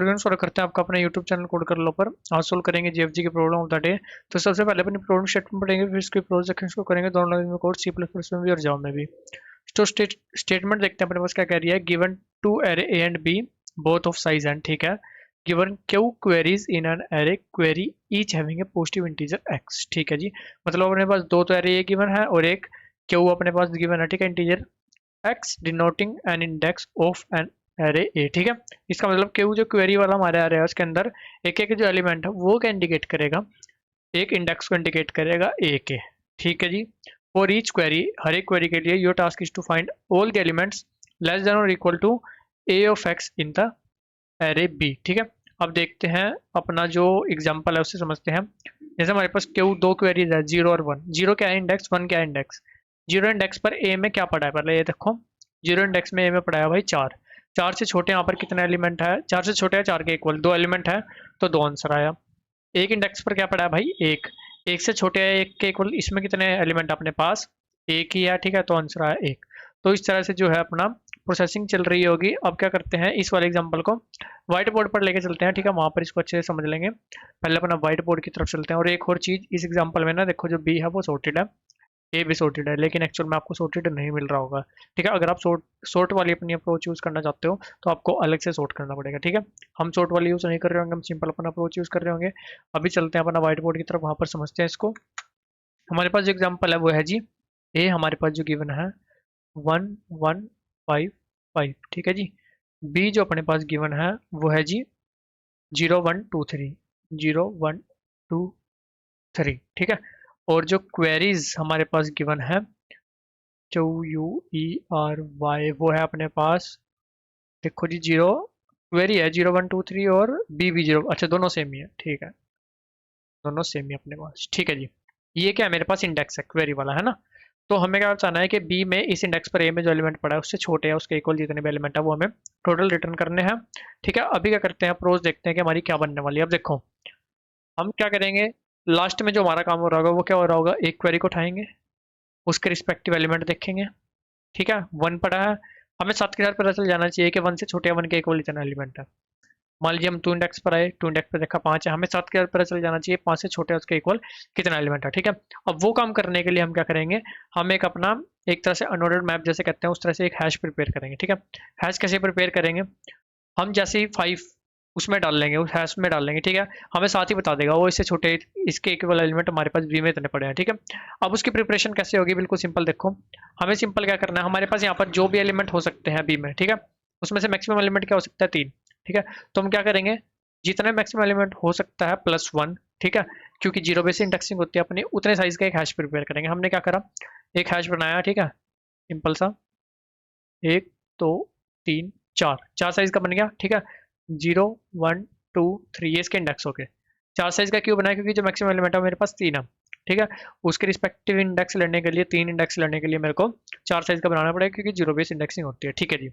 स्वागत करते हैं आपका अपने YouTube चैनल कोड कर लो पर। आज सोल्व करेंगे जीएफजी की प्रॉब्लम ऑफ द डे। तो सबसे पहले अपनी प्रॉब्लम स्टेटमेंट पढ़ेंगे, फिर इसके प्रोजेक्शंस को करेंगे दोनों लैंग्वेज में, कोड सी प्लस प्लस में भी और जावा में भी। तो स्टेटमेंट देखते हैं अपने पास क्या कह रही है। Given two array A and B both of size N, ठीक है। Given Q queries in an array query each having a positive integer X, ठीक है जी। मतलब अपने पास दो तो एरे ए गिवन है और एक क्यू अपने पास गिवन है, ठीक है, integer X denoting an index of an array A, ठीक है। इसका मतलब कि वो जो क्वेरी वाला हमारा एरे है उसके अंदर एक एक जो एलिमेंट है वो क्या इंडिकेट करेगा, एक इंडेक्स को इंडिकेट करेगा ए के, ठीक है जी। फॉर ईच क्वेरी, हर एक क्वेरी के लिए your task is to find all the elements less than और equal to A of X in the array B, ठीक है। अब देखते हैं अपना जो एग्जांपल है उससे समझते हैं। जैसे हमारे पास क्यों दो क्वेरीज है, 0 और 1। 0 क्या है इंडेक्स, 1 क्या है इंडेक्स। 0 इंडेक्स पर ए में क्या पड़ा है, पहले ये देखो। 0 इंडेक्स में ए में पड़ा है भाई 4। 4 से छोटे यहाँ पर कितना एलिमेंट है, 4 से छोटे है 4 के इक्वल 2 एलिमेंट है, तो 2 आंसर आया। एक इंडेक्स पर क्या पड़ा है भाई 1। 1 से छोटे है 1 के इक्वल, इसमें कितने एलिमेंट अपने पास, एक ही है, ठीक है, तो आंसर आया 1। तो इस तरह से जो है अपना प्रोसेसिंग चल रही होगी। अब क्या करते हैं, इस वाले एग्जांपल को व्हाइट बोर्ड पर लेके चलते हैं, ठीक है, वहां पर इसको अच्छे से समझ लेंगे। पहले अपना व्हाइट बोर्ड की तरफ चलते हैं। और एक और चीज इस एग्जांपल में ना, देखो जो बी है वो सॉर्टेड है, ए भी सॉर्टेड है, लेकिन एक्चुअल में आपको सॉर्टेड नहीं मिल रहा होगा, ठीक है। अगर आप सॉर्ट वाली अपनी अप्रोच यूज करना चाहते हो तो आपको अलग से सॉर्ट करना पड़ेगा, ठीक है। हम सॉर्ट वाली यूज नहीं कर रहे होंगे, हम सिंपल अपना अप्रोच यूज कर रहे होंगे। अभी चलते हैं अपना व्हाइट बोर्ड की तरफ, वहां पर समझते हैं इसको। हमारे पास जो एग्जाम्पल है वो है जी ए, हमारे पास जो गिवन है 1 1 5 5, ठीक है जी। बी जो अपने पास गिवन है वो है जी 0 1 2 3, 0 1 2 3, ठीक है। और जो क्वेरीज हमारे पास गिवन है QUERY वो है अपने पास, देखो जी, 0 क्वेरी है 0 1 2 3 और बी भी 0, अच्छा दोनों सेम ही है, ठीक है, दोनों सेम ही अपने पास, ठीक है जी। ये क्या है, मेरे पास इंडेक्स है क्वेरी वाला, है ना। तो हमें क्या चाहना है कि बी में इस इंडेक्स पर ए में जो एलिमेंट पड़ा है उससे छोटे है, उसके इक्वल जितने भी एलिमेंट है वो हमें टोटल रिटर्न करने हैं, ठीक है। अभी क्या करते हैं, प्रोज देखते हैं कि हमारी क्या बनने वाली है। अब देखो हम क्या करेंगे, लास्ट में जो हमारा काम हो रहा होगा वो क्या हो रहा होगा, एक क्वेरी को उठाएंगे, उसके रिस्पेक्टिव एलिमेंट देखेंगे, ठीक है। 1 पड़ा है, हमें साथ के साथ पता चल जाना चाहिए कि 1 से छोटे 1 के इक्वल इतना एलिमेंट है। मान लीजिए हम 2 इंडेक्स पर आए, 2 इंडेक्स पर देखा 5 है, हमें साथ के साथ पता चल जाना चाहिए 5 से छोटे उसके इक्वल कितना एलिमेंट है, ठीक है। अब वो काम करने के लिए हम क्या करेंगे, हम एक अपना एक तरह से अनऑर्डर्ड मैप जैसे कहते हैं उस तरह से एक हैश प्रिपेयर करेंगे, ठीक है। हैश कैसे प्रिपेयर करेंगे, हम जैसे ही 5 उसमें डाल लेंगे, उस हैश में डाल लेंगे, ठीक है। हमें साथ ही बता देगा वो इससे छोटे इसके इक्वल एलिमेंट हमारे पास बी में इतने पड़े हैं, ठीक है। अब उसकी प्रिपरेशन कैसे होगी, बिल्कुल सिंपल। देखो हमें सिंपल क्या करना है, हमारे पास यहाँ पर जो भी एलिमेंट हो सकते हैं बी में, ठीक है, उसमें से मैक्सिमम एलिमेंट क्या हो सकता है 3, ठीक है। तो हम क्या करेंगे, जितने मैक्सिमम एलिमेंट हो सकता है +1, ठीक है, क्योंकि 0 बेस इंडेक्सिंग होती है अपनी, उतने साइज का एक हैश प्रिपेयर करेंगे। हमने क्या करा, एक हैश बनाया, ठीक है, सिंपल सा, 1 2 3 4, 4 साइज का बन गया, ठीक है। 0 1 2 3 ये इसके इंडेक्स हो गए। 4 साइज का क्यों बनाया, क्योंकि जो मैक्सिमम एलिमेंट है मेरे पास 3 है, ठीक है। उसके रिस्पेक्टिव इंडेक्स लेने के लिए, 3 इंडेक्स लेने के लिए मेरे को 4 साइज का बनाना पड़ेगा, क्योंकि 0 बेस इंडेक्सिंग होती है, ठीक है जी।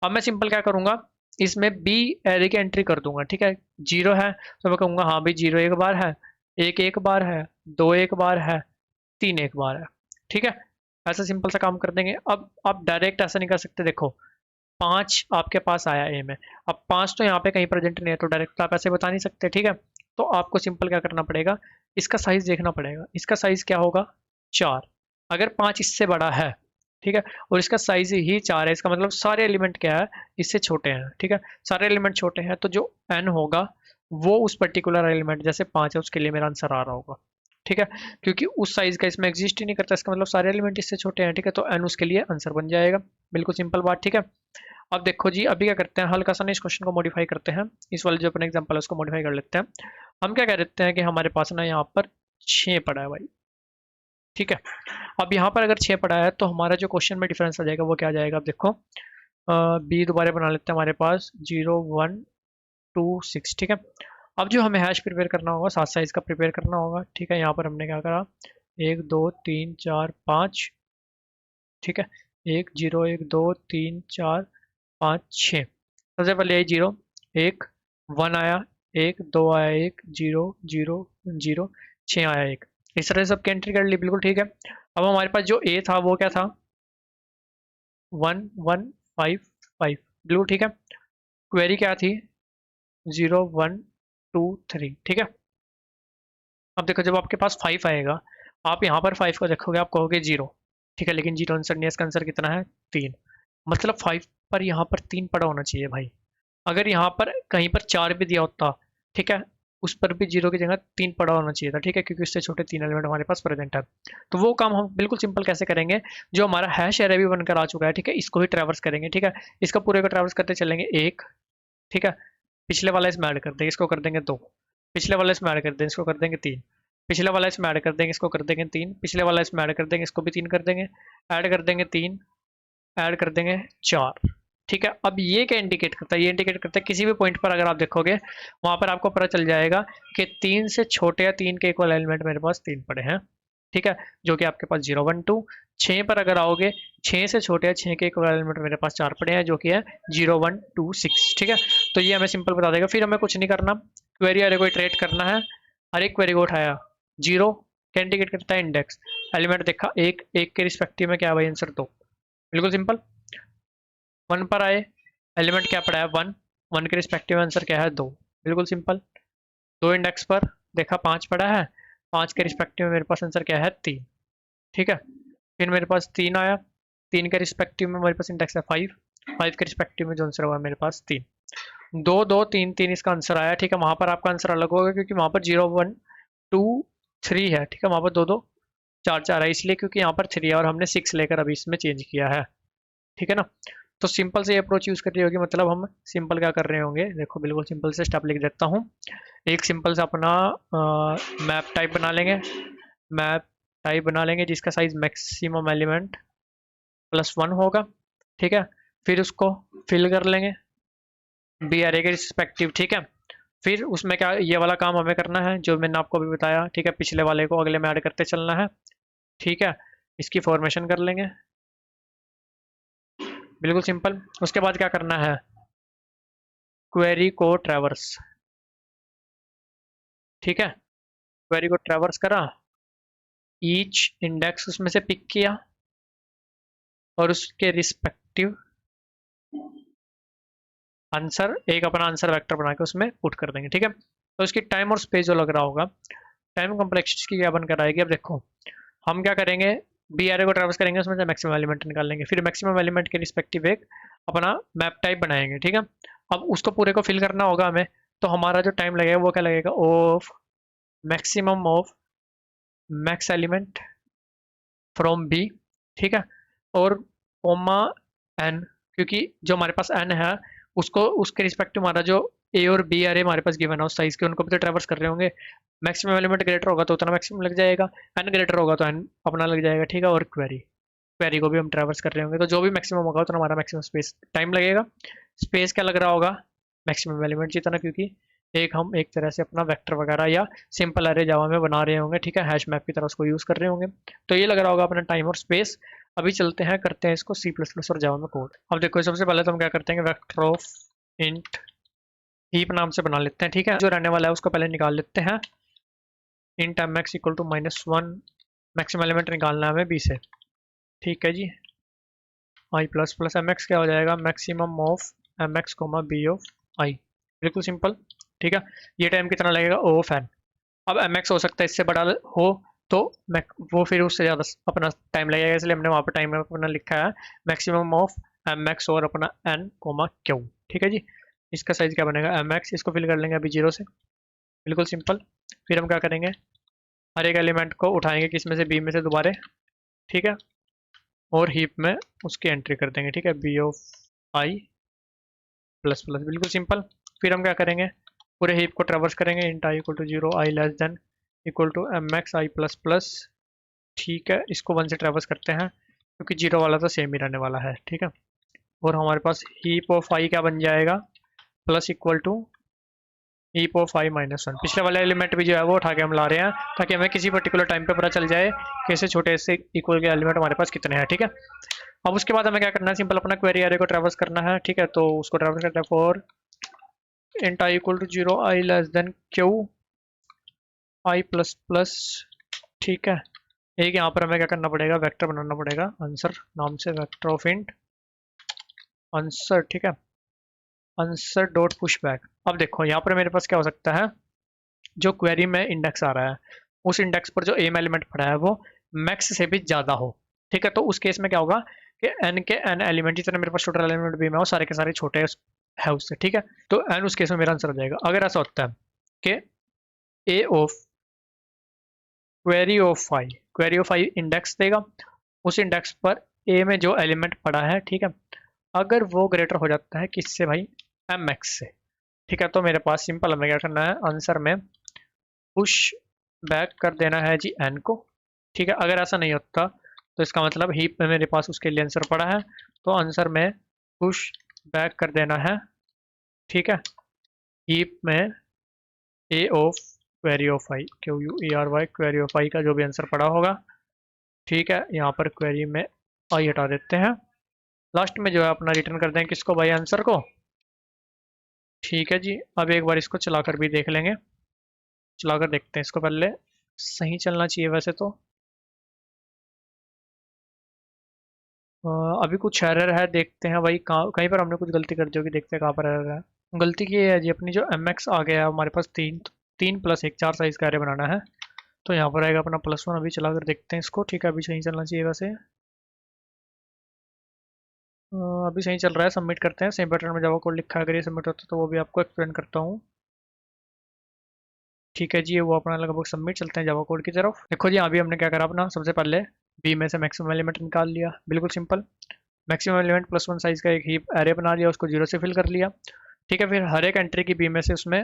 अब मैं सिंपल क्या करूंगा, इसमें बी एरे की एंट्री कर दूंगा, ठीक है। 0 है तो मैं कहूंगा हाँ भाई 0 एक बार है, 1 एक बार है, 2 एक बार है, 3 एक बार है, ठीक है। ऐसा सिंपल सा काम कर देंगे। अब आप डायरेक्ट ऐसा नहीं कर सकते, देखो 5 आपके पास आया ए में, अब 5 तो यहाँ पे कहीं प्रेजेंट नहीं है, तो डायरेक्ट तो आप ऐसे बता नहीं सकते, ठीक है। तो आपको सिंपल क्या करना पड़ेगा, इसका साइज देखना पड़ेगा, इसका साइज क्या होगा 4। अगर 5 इससे बड़ा है, ठीक है, और इसका साइज ही 4 है, इसका मतलब सारे एलिमेंट क्या है, इससे छोटे हैं, ठीक है। सारे एलिमेंट छोटे हैं, तो जो एन होगा वो उस पर्टिकुलर एलिमेंट जैसे 5 है उसके लिए मेरा आंसर आ रहा होगा, ठीक है। क्योंकि उस साइज का इसमें एग्जिस्ट ही नहीं करता, इसका मतलब सारे एलिमेंट इससे छोटे हैं, ठीक है, तो एन उसके लिए आंसर बन जाएगा। बिल्कुल सिंपल बात, ठीक है। अब देखो जी, अभी क्या करते हैं, हल्का सा ना इस क्वेश्चन को मॉडिफाई करते हैं, इस वाले जो अपने एग्जांपल है उसको मॉडिफाई कर लेते हैं। हम क्या कह देते हैं कि हमारे पास ना यहाँ पर 6 पड़ा है भाई, ठीक है। अब यहाँ पर अगर 6 पड़ा है तो हमारा जो क्वेश्चन में डिफरेंस आ जाएगा वो क्या आ जाएगा, अब देखो बी दोबारा बना लेते हैं, हमारे पास 0 1 2 6, ठीक है। अब जो हमें हैश प्रिपेयर करना होगा 7 साइज का प्रिपेयर करना होगा, ठीक है। यहाँ पर हमने क्या करा, 1 2 3 4 5, ठीक है, 1 0 1 2 3 4 5 6। सबसे पहले आई 0, 1 1 आया, 1 2 आया, 1 0 0 0 6 आया, 1। इस तरह से सबकी एंट्री कर ली, बिल्कुल ठीक है। अब हमारे पास जो ए था वो क्या था, 1 1 5 5, बिल्कुल ठीक है। क्वेरी क्या थी, 0 1 2 3, ठीक है। अब देखो जब आपके पास 5 आएगा, आप यहाँ पर 5 को देखोगे, आप कहोगे 0, ठीक है, लेकिन 0 आंसर नहीं है, इसका आंसर कितना है 3। मतलब 5 पर यहाँ पर 3 पड़ा होना चाहिए भाई। अगर यहाँ पर कहीं पर 4 भी दिया होता, ठीक है, उस पर भी 0 की जगह 3 पड़ा होना चाहिए था, ठीक है, क्योंकि उससे छोटे 3 एलिमेंट हमारे पास प्रेजेंट है। तो वो काम हम बिल्कुल सिंपल कैसे करेंगे, जो हमारा हैश एरे भी बनकर आ चुका है, ठीक है, इसको ही ट्रैवर्स करेंगे, ठीक है। इसका पूरे को ट्रैवर्स करते चलेंगे 1, ठीक है, पिछले वाला इसमें ऐड कर देंगे, इसको कर देंगे 2, पिछले वाला इसमें ऐड कर देंगे, इसको कर देंगे 3, पिछले वाला इसमें ऐड कर देंगे, इसको कर देंगे 3, पिछले वाला इसमें ऐड कर देंगे, इसको भी 3 कर देंगे, ऐड कर देंगे 3, ऐड कर देंगे 4, ठीक है। अब ये क्या इंडिकेट करता है, ये इंडिकेट करता है किसी भी पॉइंट पर अगर आप देखोगे वहां पर आपको पता चल जाएगा कि 3 से छोटे या 3 के इक्वल एलिमेंट मेरे पास 3 पड़े हैं, ठीक है, जो कि आपके पास 0 1 2। 6 पर अगर आओगे, 6 से छोटे या 6 के इक्वल एलिमेंट मेरे पास 4 पड़े हैं, जो कि है 0 1 2 6, ठीक है। तो ये हमें सिंपल बता देगा, फिर हमें कुछ नहीं करना, क्वेरी अरे को इटरेट करना है। हर एक क्वेरी को उठाया, 0 क्या इंडिकेट करता है, इंडेक्स, एलिमेंट देखा 1, 1 के रिस्पेक्टिव में क्या भाई आंसर 2, बिल्कुल सिंपल। 1 पर आए, एलिमेंट क्या पड़ा है 1, 1 के रिस्पेक्टिव आंसर क्या है 2, बिल्कुल सिंपल। 2 इंडेक्स पर देखा 5 पड़ा है, 5 के रिस्पेक्टिव में मेरे पास आंसर क्या है 3, ठीक है। फिर मेरे पास 3 आया, 3 के रिस्पेक्टिव में मेरे पास इंडेक्स है 5, 5 के रिस्पेक्टिव में जो आंसर हुआ मेरे पास 3, 2 2 3 3 इसका आंसर आया, ठीक है। वहां पर आपका आंसर अलग होगा क्योंकि वहां पर 0 1 2 3 है, ठीक है, वहां पर 2 2 4 4 है, इसलिए क्योंकि यहाँ पर 3 है और हमने 6 लेकर अभी इसमें चेंज किया है, ठीक है ना। तो सिंपल से अप्रोच यूज कर रही होगी, मतलब हम सिंपल क्या कर रहे होंगे, देखो बिल्कुल सिंपल से स्टेप लिख देता हूँ। एक सिंपल सा अपना मैप टाइप बना लेंगे, मैप टाइप बना लेंगे जिसका साइज मैक्सिमम एलिमेंट +1 होगा, ठीक है। फिर उसको फिल कर लेंगे बी अरे के रिस्पेक्टिव, ठीक है। फिर उसमें क्या, ये वाला काम हमें करना है जो मैंने आपको अभी बताया, ठीक है, पिछले वाले को अगले में ऐड करते चलना है, ठीक है। इसकी फॉर्मेशन कर लेंगे, बिल्कुल सिंपल। उसके बाद क्या करना है, क्वेरी को ट्रैवर्स, ठीक है, क्वेरी को ट्रैवर्स करा, ईच इंडेक्स उसमें से पिक किया और उसके रिस्पेक्टिव आंसर, एक अपना आंसर वेक्टर बना के उसमें पुट कर देंगे, ठीक है। तो इसकी टाइम और स्पेस जो लग रहा होगा, टाइम कॉम्प्लेक्सिटी की क्या बनकर आएगी, अब देखो हम क्या करेंगे, बी एरे को ट्रैवर्स करेंगे, उसमें से मैक्सिमम एलिमेंट निकाल लेंगे, फिर मैक्सिमम एलिमेंट के रिस्पेक्टिव एक अपना मैप टाइप बनाएंगे, ठीक है। अब उसको पूरे को फिल करना होगा हमें, तो हमारा जो टाइम लगेगा वो क्या लगेगा, of maximum of max element from B, ठीक है, और ओमा एन, क्योंकि जो हमारे पास एन है उसको उसके रिस्पेक्टिव हमारा जो ए और बी अरे हमारे पास गिवन है उस साइज के, उनको भी तो ट्रैवर्स कर रहे होंगे। मैक्सिमम एलिमेंट ग्रेटर होगा तो उतना मैक्सिमम लग जाएगा, एन ग्रेटर होगा तो एन अपना लग जाएगा, ठीक है। और क्वेरी, क्वेरी को भी हम ट्रैवर्स कर रहे होंगे, तो जो भी मैक्सिमम होगा उतना हमारा मैक्सिमम स्पेस टाइम लगेगा। स्पेस क्या लग रहा होगा, मैक्सिमम एलिमेंट जितना, क्योंकि एक हम एक तरह से अपना वेक्टर वगैरह या सिंपल अरे जावा में बना रहे होंगे, ठीक है, हैश मैप की तरह उसको यूज कर रहे होंगे, तो ये लग रहा होगा अपना टाइम और स्पेस। अभी चलते हैं, करते हैं इसको सी प्लस प्लस और जावा में कोड। अब देखो सबसे पहले तो हम क्या करते हैं, वेक्टर ऑफ इंट हीप नाम से बना लेते हैं, ठीक है, जो रहने वाला है उसको पहले निकाल लेते हैं, int M X equal to -1, maximum element निकालना है हमें बी से, ठीक है जी। I plus plus M X क्या हो जाएगा, maximum of M X comma B of I, बिल्कुल सिंपल, ठीक है। ये टाइम कितना लगेगा, ओ ऑफ एन। अब एम एक्स हो सकता है इससे बड़ा हो, तो वो फिर उससे ज़्यादा अपना टाइम लगेगा, इसलिए हमने वहाँ पर टाइम अपना लिखा है मैक्सिमम ऑफ एम एक्स और अपना एन कोमा क्यू, ठीक है जी। इसका साइज क्या बनेगा, एम एक्स, इसको फिल कर लेंगे अभी 0 से, बिल्कुल सिंपल। फिर हम क्या करेंगे, हर एक एलिमेंट को उठाएंगे किस में से, बी में से दोबारा, ठीक है, और हीप में उसकी एंट्री कर देंगे, ठीक है, B of I plus plus, बिल्कुल सिंपल। फिर हम क्या करेंगे, पूरे हीप को ट्रैवर्स करेंगे, int I equal to 0, I less than equal to M X I plus plus, ठीक है। इसको 1 से ट्रैवर्स करते हैं क्योंकि 0 वाला तो सेम ही रहने वाला है, ठीक है। और हमारे पास हीप ऑफ आई क्या बन जाएगा, plus equal to heap of I -1, पिछले वाले एलिमेंट भी जो है वो उठा के हम ला रहे हैं ताकि हमें किसी पर्टिकुलर टाइम पे पता चल जाए कि ऐसे छोटे से इक्वल के एलिमेंट हमारे पास कितने हैं, ठीक है। अब उसके बाद हमें क्या करना है, सिंपल अपना क्वेरी एरे को ट्रैवर्स करना है, ठीक है। तो उसको ट्रैवर्स करते हैं for int I equal to 0, I less than Q I plus plus, ठीक है। एक यहाँ पर हमें क्या करना पड़ेगा, वेक्टर बनाना पड़ेगा आंसर नाम से, वेक्टर ऑफ इंट आंसर, ठीक है। Answer dot push back. अब देखो यहाँ पर मेरे पास क्या हो सकता है, जो क्वेरी में इंडेक्स आ रहा है उस इंडेक्स पर जो एम एलिमेंट पड़ा है वो मैक्स से भी ज़्यादा हो। ठीक है, तो उस केस में क्या होगा कि एन के एन एलिमेंट जितने मेरे पास टोटल एलिमेंट भी में हो सारे के सारे छोटे है उससे। ठीक है, तो एन उस केस में मेरा आंसर आ जाएगा। अगर ऐसा होता है कि A of query of I index देगा, उस इंडेक्स पर ए में जो एलिमेंट पड़ा है, ठीक है, अगर वो ग्रेटर हो जाता है किससे भाई, एम एक्स से। ठीक है, तो मेरे पास सिंपल हमें क्या करना है, आंसर में पुश बैक कर देना है जी एन को। ठीक है, अगर ऐसा नहीं होता तो इसका मतलब हीप में मेरे पास उसके लिए आंसर पड़ा है, तो आंसर में पुश बैक कर देना है। ठीक है, हीप में A of query of I, Q U E R Y, query of I का जो भी आंसर पड़ा होगा। ठीक है, यहाँ पर क्वेरी में आई हटा देते हैं, लास्ट में जो है अपना रिटर्न कर दें किसको भाई, आंसर को। ठीक है जी, अब एक बार इसको चलाकर भी देख लेंगे, चलाकर देखते हैं इसको। पहले सही चलना चाहिए वैसे तो। अभी कुछ एरर है, देखते हैं भाई कहाँ कहीं पर हमने कुछ गलती कर दी होगी, देखते हैं कहाँ पर एरर है। गलती की है जी अपनी, जो एम एक्स आ गया है हमारे पास तीन, तीन प्लस एक, चार साइज का एरे बनाना है, तो यहाँ पर आएगा अपना +1। अभी चला कर देखते हैं इसको। ठीक है, अभी सही चलना चाहिए वैसे। अभी सही चल रहा है, सबमिट करते हैं। सेम पैटर्न में जावा कोड लिखा है, अगर ये सबमिट होता है तो वो भी आपको एक्सप्लेन करता हूँ। ठीक है जी, ये वो अपना लगभग सबमिट। चलते हैं जावा कोड की तरफ। देखो जी, अभी हमने क्या करा, अपना सबसे पहले बी में से मैक्सिमम एलिमेंट निकाल लिया, बिल्कुल सिंपल। मैक्सिमम एलिमेंट +1 साइज का एक हीप एरे बना लिया, उसको 0 से फिल कर लिया। ठीक है, फिर हर एक एंट्री की बी में से उसमें,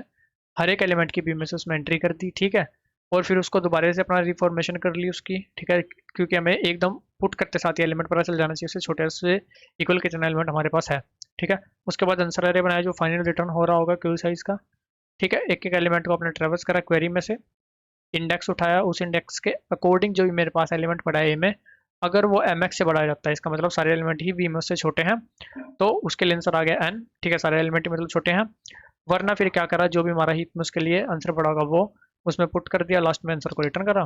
हर एक एलिमेंट की बी में से उसमें एंट्री कर दी। ठीक है, और फिर उसको दोबारा से अपना रिफॉर्मेशन कर ली उसकी। ठीक है, क्योंकि हमें एकदम पुट करते साथ ही एलिमेंट पता चल जाना चाहिए उससे छोटे से इक्वल कितना एलिमेंट हमारे पास है। ठीक है, उसके बाद आंसर एरे बनाया जो फाइनल रिटर्न हो रहा होगा क्यू साइज का। ठीक है, एक एक एलिमेंट को अपने ट्रेवर्स करा क्वेरी में से, इंडेक्स उठाया, उस इंडेक्स के अकॉर्डिंग जो भी मेरे पास एलिमेंट पड़ा है ए में, अगर वो एम एक्स से बढ़ा जाता है, इसका मतलब सारे एलिमेंट ही वी में से छोटे हैं, तो उसके लिए आंसर आ गया एन। ठीक है, सारे एलिमेंट मतलब छोटे हैं। वरना फिर क्या करा, जो भी हमारा हीप में उसके लिए आंसर पड़ा होगा वो उसमें पुट कर दिया, लास्ट में आंसर को रिटर्न करा।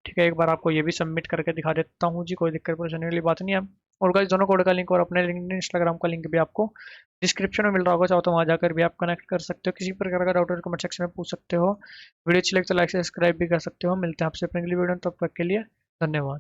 ठीक है, एक बार आपको ये भी सबमिट करके दिखा देता हूँ जी, कोई दिक्कत परेशानी वाली बात नहीं है। और गाइस, दोनों कोड का लिंक और अपने लिंक इंस्टाग्राम का लिंक भी आपको डिस्क्रिप्शन में मिल रहा होगा, चाहो तो वहाँ जाकर भी आप कनेक्ट कर सकते हो। किसी प्रकार का डाउट कमेंट सेक्शन में पूछ सकते हो। वीडियो अच्छी लगे तो लाइक सब्सक्राइब भी कर सकते हो। मिलते हैं आपसे अपने अगली वीडियो में, तब तक के लिए धन्यवाद।